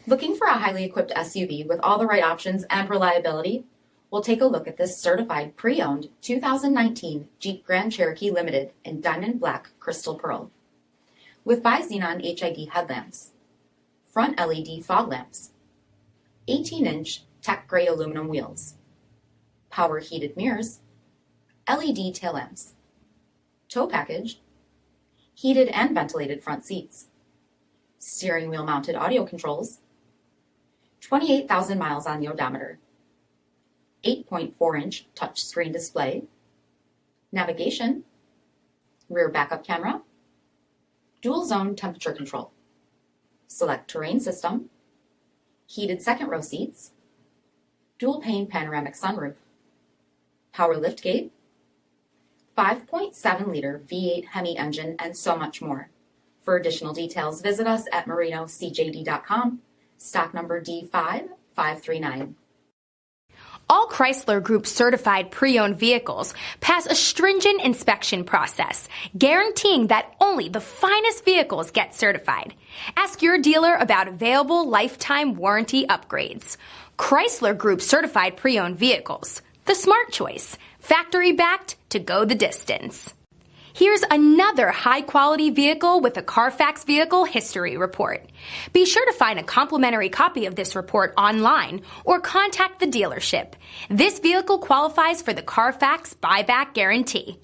Looking for a highly equipped SUV with all the right options and reliability? We'll take a look at this certified pre-owned 2019 Jeep Grand Cherokee Limited in Diamond Black Crystal Pearl. With bi-xenon HID headlamps, front LED fog lamps, 18-inch tech gray aluminum wheels, power heated mirrors, LED tail lamps, tow package, heated and ventilated front seats, steering wheel mounted audio controls, 28,000 miles on the odometer, 8.4-inch touchscreen display, navigation, rear backup camera, dual zone temperature control, SELEC-TERRAIN system, heated second row seats, dual pane panoramic sunroof, power liftgate, 5.7-liter V8 HEMI engine, and so much more. For additional details, visit us at marinocjd.com, stock number D5539. All Chrysler Group certified pre-owned vehicles pass a stringent inspection process, guaranteeing that only the finest vehicles get certified. Ask your dealer about available lifetime warranty upgrades. Chrysler Group certified pre-owned vehicles, the smart choice, factory backed to go the distance. Here's another high-quality vehicle with a CARFAX vehicle history report. Be sure to find a complimentary copy of this report online or contact the dealership. This vehicle qualifies for the CARFAX buyback guarantee.